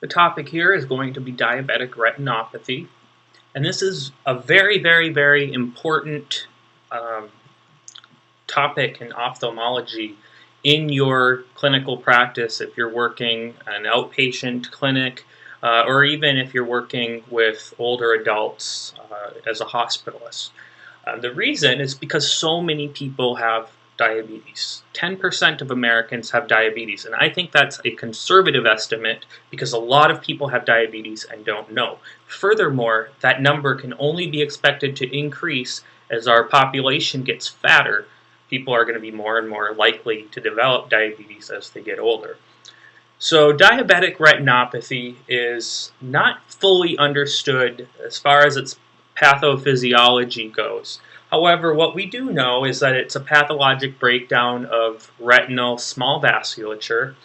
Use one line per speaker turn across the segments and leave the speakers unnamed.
The topic here is going to be diabetic retinopathy, and this is a very important um, topic in ophthalmology in your clinical practice if you're working an outpatient clinic or even if you're working with older adults as a hospitalist. The reason is because so many people have diabetes. 10% of Americans have diabetes, and I think that's a conservative estimate because a lot of people have diabetes and don't know. Furthermore, that number can only be expected to increase as our population gets fatter. People are going to be more and more likely to develop diabetes as they get older. So diabetic retinopathy is not fully understood as far as its pathophysiology goes. However, what we do know is that it's a pathologic breakdown of retinal small vasculature,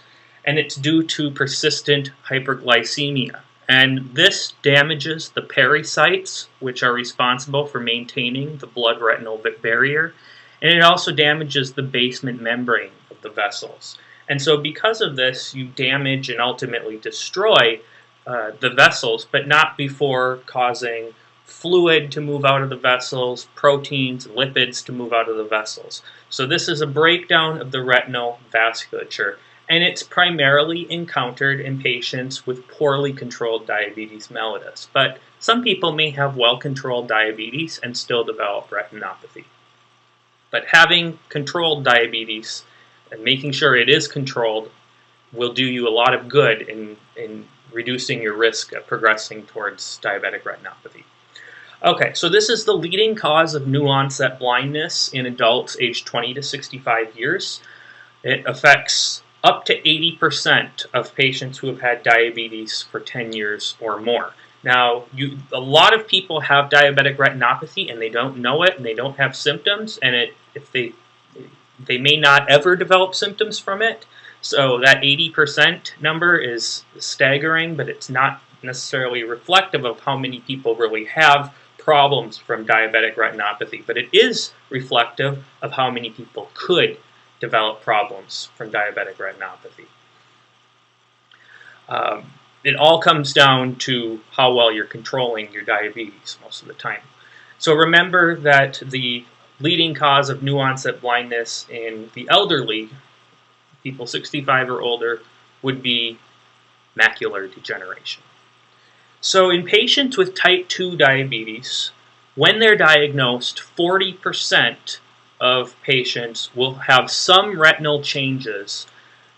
and it's due to persistent hyperglycemia. And this damages the pericytes, which are responsible for maintaining the blood-retinal barrier, and it also damages the basement membrane of the vessels. And so because of this, you damage and ultimately destroy the vessels, but not before causing fluid to move out of the vessels, proteins, lipids to move out of the vessels. So this is a breakdown of the retinal vasculature, and it's primarily encountered in patients with poorly controlled diabetes mellitus. But some people may have well-controlled diabetes and still develop retinopathy. But having controlled diabetes and making sure it is controlled will do you a lot of good in reducing your risk of progressing towards diabetic retinopathy. Okay, so this is the leading cause of new onset blindness in adults aged 20 to 65 years. It affects up to 80% of patients who have had diabetes for 10 years or more. Now, a lot of people have diabetic retinopathy and they don't know it and they don't have symptoms, and if they may not ever develop symptoms from it. So that 80% number is staggering, but it's not necessarily reflective of how many people really have problems from diabetic retinopathy, but it is reflective of how many people could develop problems from diabetic retinopathy. It all comes down to how well you're controlling your diabetes most of the time. So remember that the leading cause of new onset blindness in the elderly, people 65 or older, would be macular degeneration. So in patients with type 2 diabetes, when they're diagnosed, 40% of patients will have some retinal changes,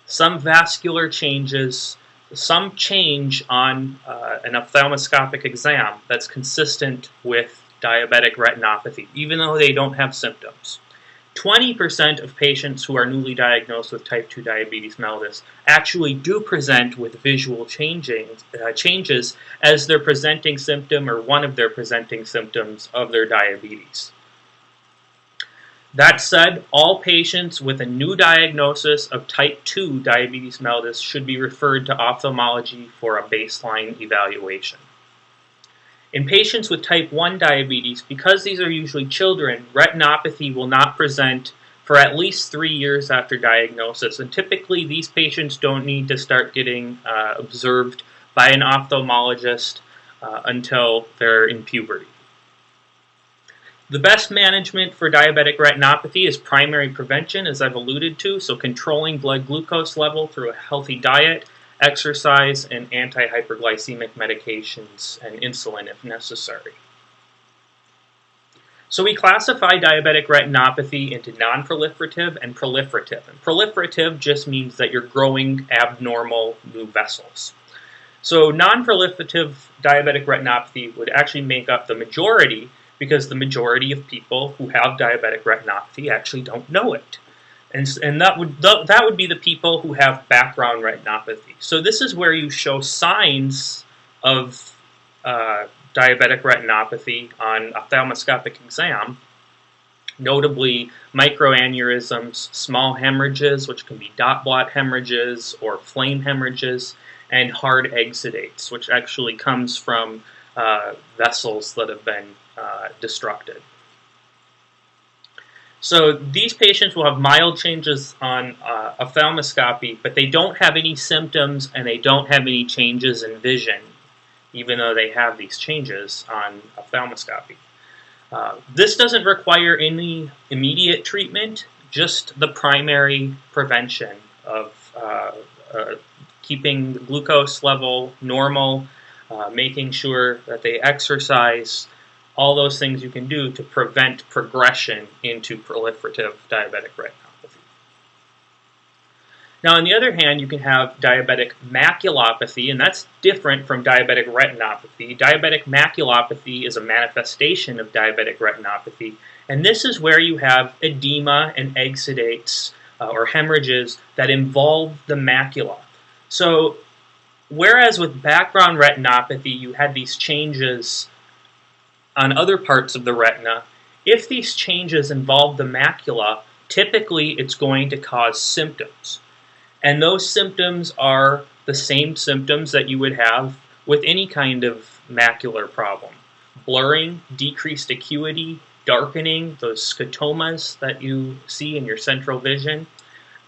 some vascular changes, some change on an ophthalmoscopic exam that's consistent with diabetic retinopathy, even though they don't have symptoms. 20% of patients who are newly diagnosed with type 2 diabetes mellitus actually do present with visual changes as their presenting symptom or one of their presenting symptoms of their diabetes. That said, all patients with a new diagnosis of type 2 diabetes mellitus should be referred to ophthalmology for a baseline evaluation. In patients with type 1 diabetes, because these are usually children, retinopathy will not present for at least 3 years after diagnosis, and typically these patients don't need to start getting observed by an ophthalmologist until they're in puberty. The best management for diabetic retinopathy is primary prevention, as I've alluded to, so controlling blood glucose level through a healthy diet, exercise, and anti-hyperglycemic medications and insulin if necessary. So we classify diabetic retinopathy into non-proliferative and proliferative. And proliferative just means that you're growing abnormal new vessels. So non-proliferative diabetic retinopathy would actually make up the majority because the majority of people who have diabetic retinopathy actually don't know it. And that would be the people who have background retinopathy. So this is where you show signs of diabetic retinopathy on ophthalmoscopic exam, notably microaneurysms, small hemorrhages, which can be dot blot hemorrhages or flame hemorrhages, and hard exudates, which actually comes from vessels that have been destructed. So these patients will have mild changes on ophthalmoscopy, but they don't have any symptoms and they don't have any changes in vision, even though they have these changes on ophthalmoscopy. This doesn't require any immediate treatment, just the primary prevention of keeping the glucose level normal, making sure that they exercise, all those things you can do to prevent progression into proliferative diabetic retinopathy. Now, on the other hand, you can have diabetic maculopathy, and that's different from diabetic retinopathy. Diabetic maculopathy is a manifestation of diabetic retinopathy, and this is where you have edema and exudates or hemorrhages that involve the macula. So, whereas with background retinopathy, you had these changes on other parts of the retina, if these changes involve the macula, typically it's going to cause symptoms. And those symptoms are the same symptoms that you would have with any kind of macular problem. Blurring, decreased acuity, darkening, those scotomas that you see in your central vision,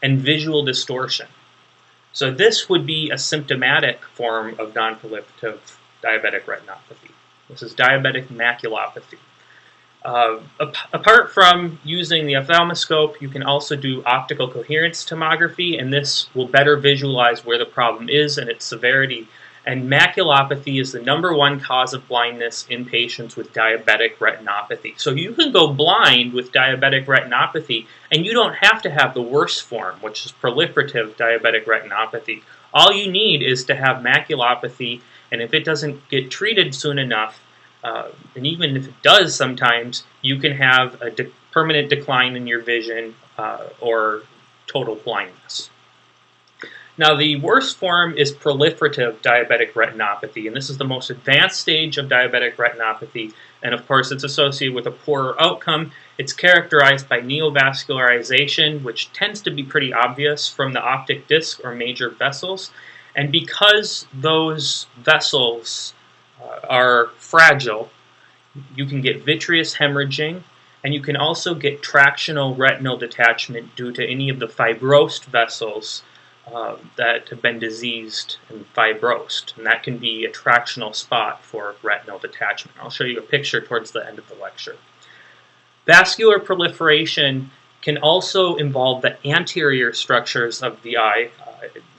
and visual distortion. So this would be a symptomatic form of non-proliferative diabetic retinopathy. This is diabetic maculopathy. Apart from using the ophthalmoscope, you can also do optical coherence tomography, and this will better visualize where the problem is and its severity. And maculopathy is the #1 cause of blindness in patients with diabetic retinopathy. So you can go blind with diabetic retinopathy, and you don't have to have the worst form, which is proliferative diabetic retinopathy. All you need is to have maculopathy, and if it doesn't get treated soon enough, and even if it does sometimes, you can have a permanent decline in your vision or total blindness. Now, the worst form is proliferative diabetic retinopathy, and this is the most advanced stage of diabetic retinopathy, and of course it's associated with a poorer outcome. It's characterized by neovascularization, which tends to be pretty obvious from the optic disc or major vessels, and because those vessels are fragile, you can get vitreous hemorrhaging, and you can also get tractional retinal detachment due to any of the fibrosed vessels that have been diseased and fibrosed, and that can be a tractional spot for retinal detachment. I'll show you a picture towards the end of the lecture. Vascular proliferation can also involve the anterior structures of the eye,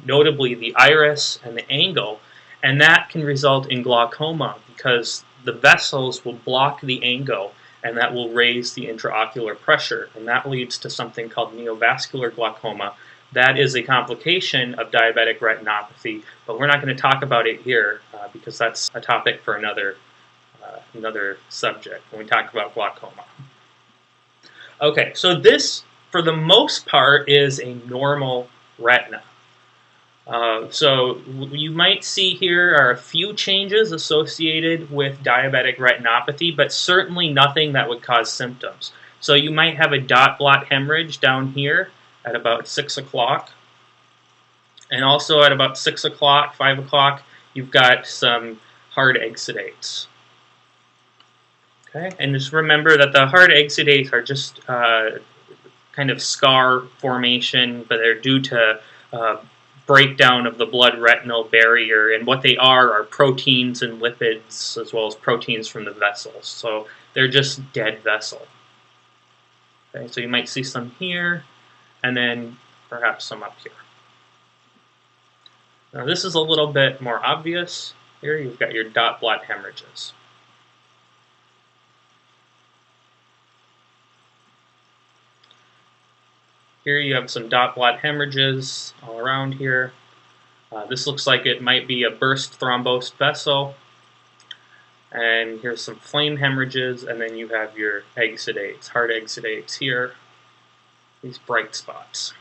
notably the iris and the angle, and that can result in glaucoma because the vessels will block the angle and that will raise the intraocular pressure, and that leads to something called neovascular glaucoma. That is a complication of diabetic retinopathy, but we're not going to talk about it here because that's a topic for another subject when we talk about glaucoma. Okay, so this, for the most part, is a normal retina. So you might see here are a few changes associated with diabetic retinopathy, but certainly nothing that would cause symptoms. So you might have a dot blot hemorrhage down here at about 6 o'clock. And also at about 6 o'clock, 5 o'clock, you've got some hard exudates. Okay, and just remember that the hard exudates are just kind of scar formation, but they're due to breakdown of the blood-retinal barrier, and what they are proteins and lipids as well as proteins from the vessels. So they're just dead vessel. Okay, so you might see some here, and then perhaps some up here. Now this is a little bit more obvious. Here you've got your dot blot hemorrhages. Here you have some dot blot hemorrhages all around here. This looks like it might be a burst thrombosed vessel. And here's some flame hemorrhages, and then you have your exudates, hard exudates here, these bright spots.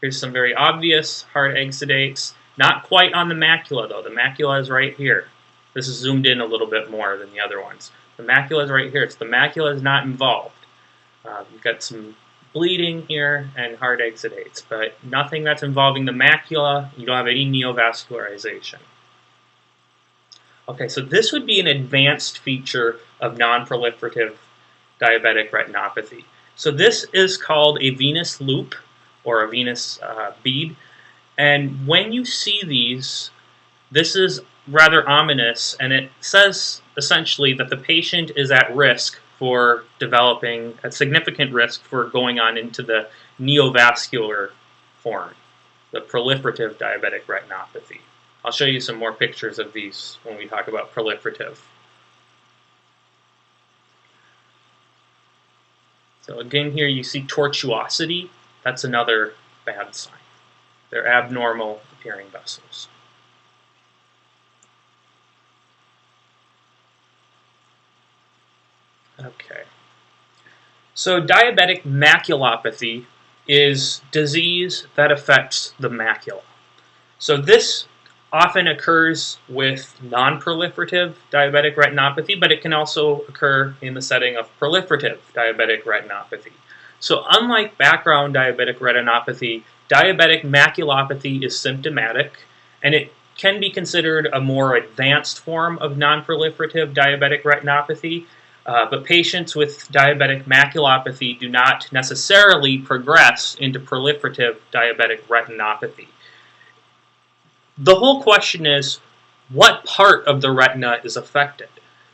Here's some very obvious hard exudates, not quite on the macula though. The macula is right here. This is zoomed in a little bit more than the other ones. The macula is right here. It's the macula is not involved. You've got some bleeding here and hard exudates, but nothing that's involving the macula. You don't have any neovascularization. Okay, so this would be an advanced feature of non-proliferative diabetic retinopathy. So this is called a venous loop or a venous bead. And when you see these, this is rather ominous, and it says essentially that the patient is at risk for developing, a significant risk for going on into the neovascular form, the proliferative diabetic retinopathy. I'll show you some more pictures of these when we talk about proliferative. So again, here you see tortuosity. That's another bad sign. They're abnormal appearing vessels. Okay. So diabetic maculopathy is disease that affects the macula. So this often occurs with non-proliferative diabetic retinopathy, but it can also occur in the setting of proliferative diabetic retinopathy. So unlike background diabetic retinopathy, diabetic maculopathy is symptomatic, and it can be considered a more advanced form of non-proliferative diabetic retinopathy, but patients with diabetic maculopathy do not necessarily progress into proliferative diabetic retinopathy. The whole question is, what part of the retina is affected?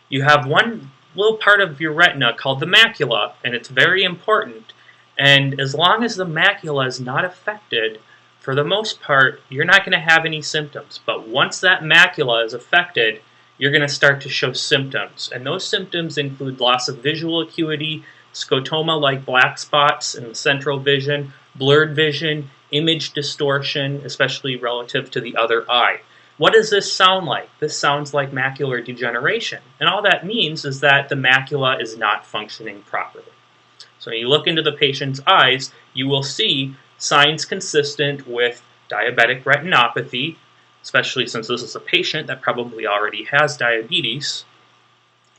You have one little part of your retina called the macula, and it's very important. And as long as the macula is not affected, for the most part, you're not going to have any symptoms. But once that macula is affected, you're going to start to show symptoms. And those symptoms include loss of visual acuity, scotoma-like black spots in the central vision, blurred vision, image distortion, especially relative to the other eye. What does this sound like? This sounds like macular degeneration. And all that means is that the macula is not functioning properly. So when you look into the patient's eyes, you will see signs consistent with diabetic retinopathy, especially since this is a patient that probably already has diabetes,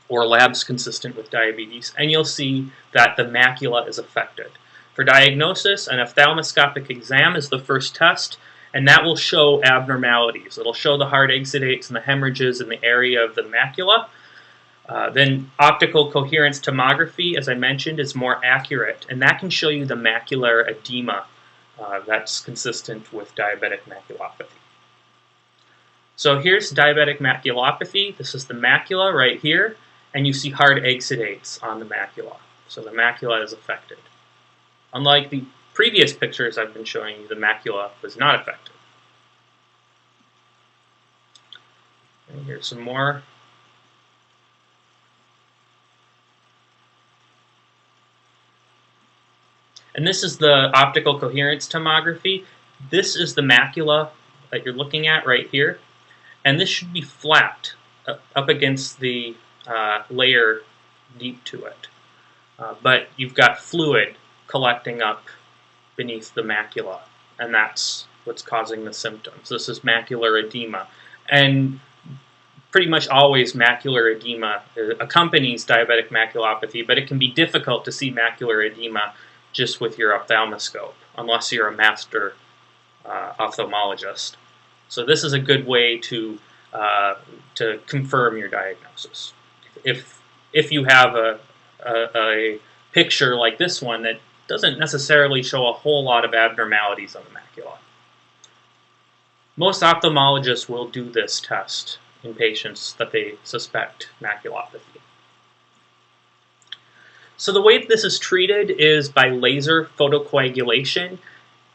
or labs consistent with diabetes, and you'll see that the macula is affected. For diagnosis, an ophthalmoscopic exam is the first test, and that will show abnormalities. It'll show the hard exudates and the hemorrhages in the area of the macula. Then optical coherence tomography, as I mentioned, is more accurate, and that can show you the macular edema that's consistent with diabetic maculopathy. So here's diabetic maculopathy. This is the macula right here, and you see hard exudates on the macula. So the macula is affected. Unlike the previous pictures I've been showing you, the macula was not affected. And here's some more. And this is the optical coherence tomography. This is the macula that you're looking at right here. And this should be flat up against the layer deep to it. But you've got fluid collecting up beneath the macula, and that's what's causing the symptoms. This is macular edema. And pretty much always macular edema accompanies diabetic maculopathy, but it can be difficult to see macular edema just with your ophthalmoscope, unless you're a master ophthalmologist. So this is a good way to confirm your diagnosis. If you have a picture like this one that doesn't necessarily show a whole lot of abnormalities on the macula. Most ophthalmologists will do this test in patients that they suspect maculopathy. So the way this is treated is by laser photocoagulation.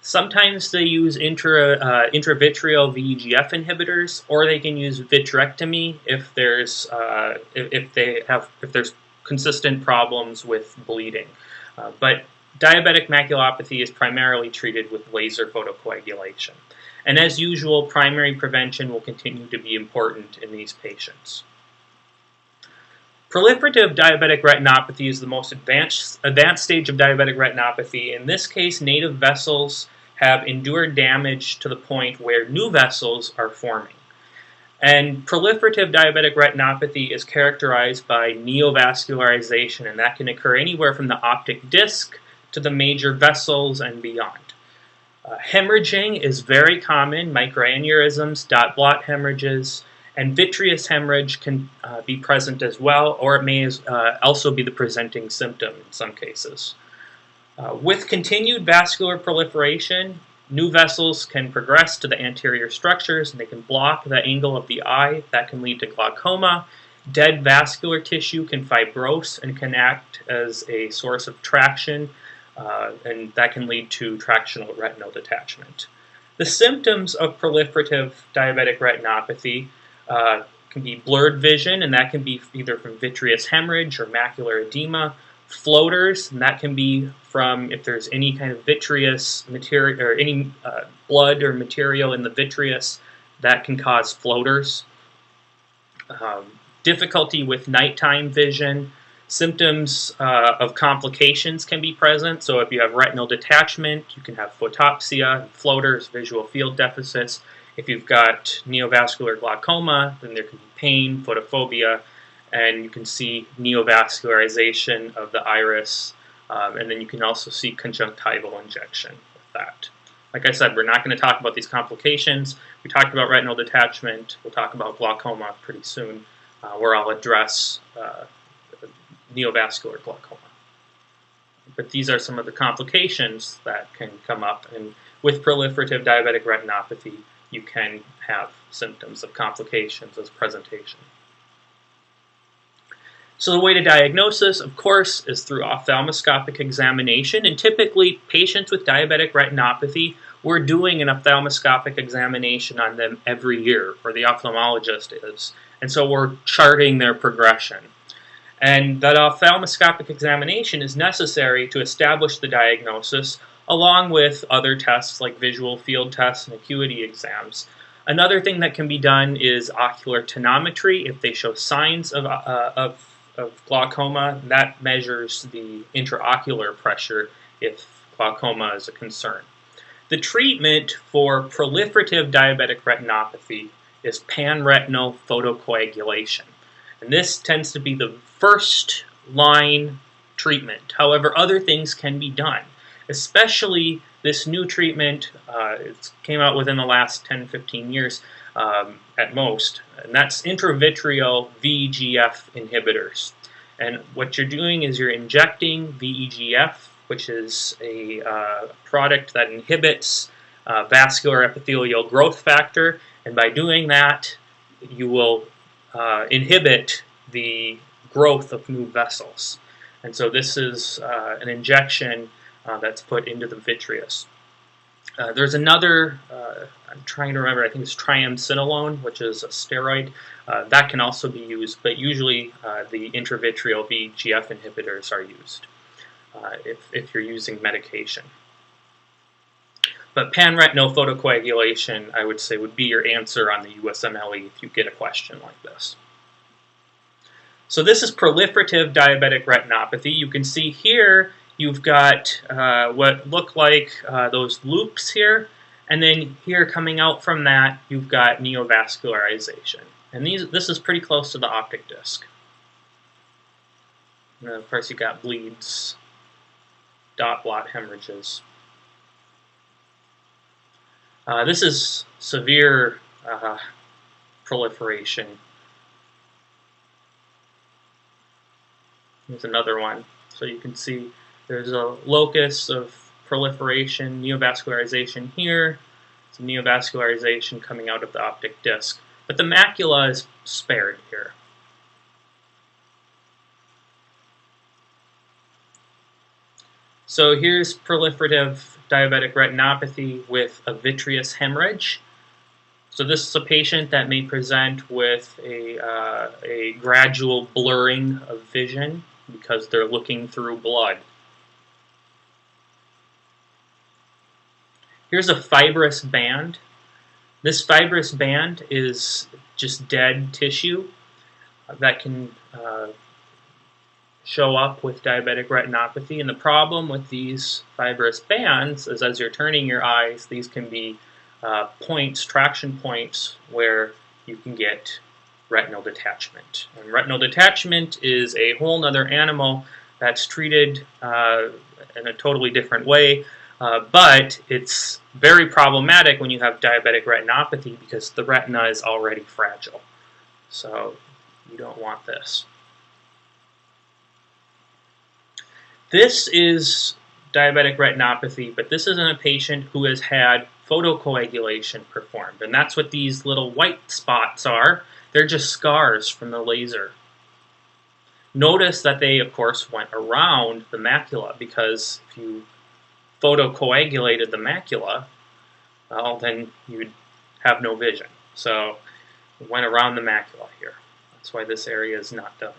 Sometimes they use intravitreal VEGF inhibitors, or they can use vitrectomy if there's consistent problems with bleeding. But diabetic maculopathy is primarily treated with laser photocoagulation. And as usual, primary prevention will continue to be important in these patients. Proliferative diabetic retinopathy is the most advanced stage of diabetic retinopathy. In this case, native vessels have endured damage to the point where new vessels are forming. And proliferative diabetic retinopathy is characterized by neovascularization, and that can occur anywhere from the optic disc to the major vessels and beyond. Hemorrhaging is very common, microaneurysms, dot blot hemorrhages, And vitreous hemorrhage can be present as well, or it may also be the presenting symptom in some cases. With continued vascular proliferation, new vessels can progress to the anterior structures and they can block the angle of the eye. That can lead to glaucoma. Dead vascular tissue can fibrose and can act as a source of traction, and that can lead to tractional retinal detachment. The symptoms of proliferative diabetic retinopathy can be blurred vision, and that can be either from vitreous hemorrhage or macular edema. Floaters, and that can be from if there's any kind of vitreous material or any blood or material in the vitreous, that can cause floaters. Difficulty with nighttime vision. Symptoms of complications can be present. So if you have retinal detachment, you can have photopsia, floaters, visual field deficits. If you've got neovascular glaucoma, then there can be pain, photophobia, and you can see neovascularization of the iris, and then you can also see conjunctival injection with that. Like I said, we're not going to talk about these complications. We talked about retinal detachment. We'll talk about glaucoma pretty soon, where I'll address neovascular glaucoma. But these are some of the complications that can come up, and with proliferative diabetic retinopathy, you can have symptoms of complications as presentation. So the way to diagnosis, of course, is through ophthalmoscopic examination, and typically patients with diabetic retinopathy, we're doing an ophthalmoscopic examination on them every year, or the ophthalmologist is, and so we're charting their progression. And that ophthalmoscopic examination is necessary to establish the diagnosis, along with other tests like visual field tests and acuity exams. Another thing that can be done is ocular tonometry. If they show signs of glaucoma, that measures the intraocular pressure if glaucoma is a concern. The treatment for proliferative diabetic retinopathy is pan-retinal photocoagulation. And this tends to be the first line treatment. However, other things can be done, especially this new treatment. It came out within the last 10-15 years at most, and that's intravitreal VEGF inhibitors. And what you're doing is you're injecting VEGF, which is a product that inhibits vascular epithelial growth factor, and by doing that, you will inhibit the growth of new vessels. And so this is an injection that's put into the vitreous. There's another, I'm trying to remember, I think it's triamcinolone, which is a steroid. That can also be used, but usually the intravitreal VEGF inhibitors are used if you're using medication. But pan-retinal photocoagulation, I would say, would be your answer on the USMLE if you get a question like this. So this is proliferative diabetic retinopathy. You can see here you've got what look like those loops here, and then here coming out from that you've got neovascularization. And this is pretty close to the optic disc. And of course you've got bleeds, dot blot hemorrhages. This is severe proliferation. Here's another one. So you can see there's a locus of proliferation, neovascularization here. Some neovascularization coming out of the optic disc. But the macula is spared here. So here's proliferative diabetic retinopathy with a vitreous hemorrhage. So this is a patient that may present with a gradual blurring of vision because they're looking through blood. Here's a fibrous band. This fibrous band is just dead tissue that can show up with diabetic retinopathy. And the problem with these fibrous bands is as you're turning your eyes, these can be points, traction points, where you can get retinal detachment. And retinal detachment is a whole other animal that's treated in a totally different way, but it's very problematic when you have diabetic retinopathy because the retina is already fragile. So you don't want this. This is diabetic retinopathy, but this isn't a patient who has had photocoagulation performed. And that's what these little white spots are. They're just scars from the laser. Notice that they, of course, went around the macula, because if you photocoagulated the macula, well, then you'd have no vision. So it went around the macula here. That's why this area is not done.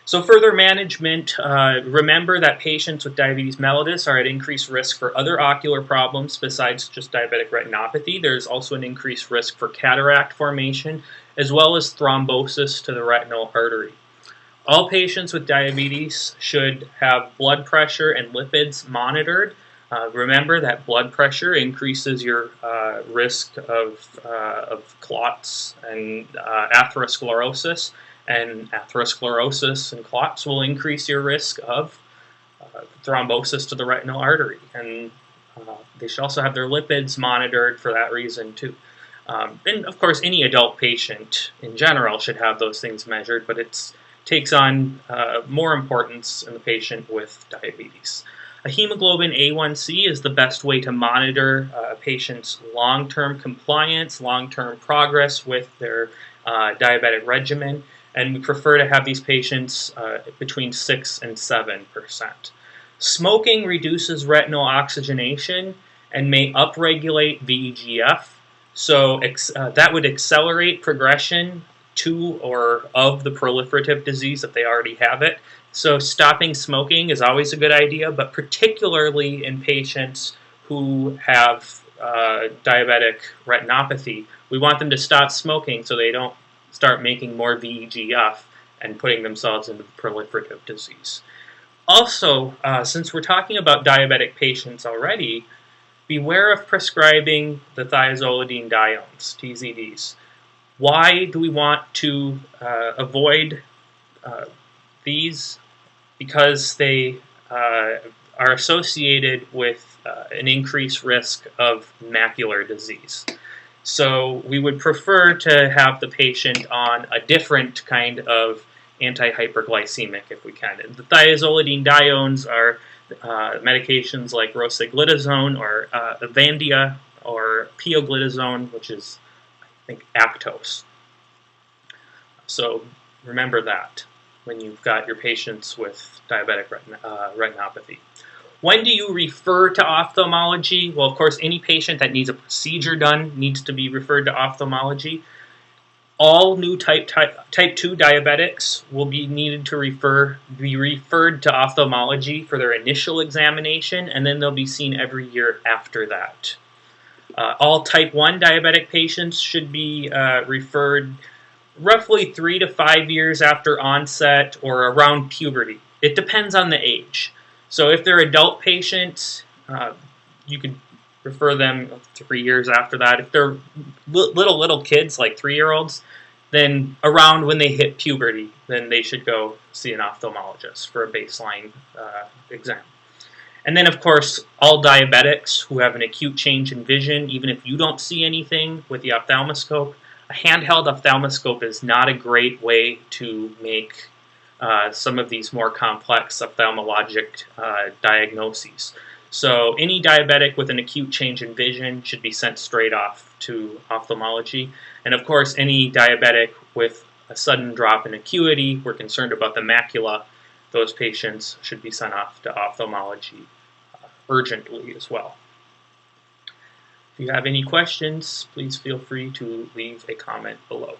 So further management, remember that patients with diabetes mellitus are at increased risk for other ocular problems besides just diabetic retinopathy. There's also an increased risk for cataract formation, as well as thrombosis to the retinal artery. All patients with diabetes should have blood pressure and lipids monitored. Remember that blood pressure increases your risk of clots and atherosclerosis, and atherosclerosis and clots will increase your risk of thrombosis to the retinal artery. And they should also have their lipids monitored for that reason too. And of course, any adult patient in general should have those things measured, but it takes on more importance in the patient with diabetes. A hemoglobin A1C is the best way to monitor a patient's long-term compliance, long-term progress with their diabetic regimen, and we prefer to have these patients between 6 and 7%. Smoking reduces retinal oxygenation and may upregulate VEGF, so that would accelerate progression to or of the proliferative disease if they already have it. So stopping smoking is always a good idea, but particularly in patients who have diabetic retinopathy, we want them to stop smoking so they don't start making more VEGF and putting themselves into the proliferative disease. Also, since we're talking about diabetic patients already, beware of prescribing the thiazolidine diones, TZDs. Why do we want to avoid these? Because they are associated with an increased risk of macular disease. So we would prefer to have the patient on a different kind of anti-hyperglycemic if we can. And the thiazolidine diones are medications like rosiglitazone or Avandia or pioglitazone, which is, I think, Actos. So remember that when you've got your patients with diabetic retinopathy. When do you refer to ophthalmology? Well, of course, any patient that needs a procedure done needs to be referred to ophthalmology. All new type 2 diabetics will be needed to be referred to ophthalmology for their initial examination, and then they'll be seen every year after that. All type 1 diabetic patients should be referred roughly 3 to 5 years after onset or around puberty. It depends on the age. So if they're adult patients, you could refer them 3 years after that. If they're little kids, like 3-year-olds, then around when they hit puberty, then they should go see an ophthalmologist for a baseline exam. And then, of course, all diabetics who have an acute change in vision, even if you don't see anything with the ophthalmoscope, a handheld ophthalmoscope is not a great way to make some of these more complex ophthalmologic diagnoses. So any diabetic with an acute change in vision should be sent straight off to ophthalmology. And of course, any diabetic with a sudden drop in acuity, we're concerned about the macula, those patients should be sent off to ophthalmology urgently as well. If you have any questions, please feel free to leave a comment below.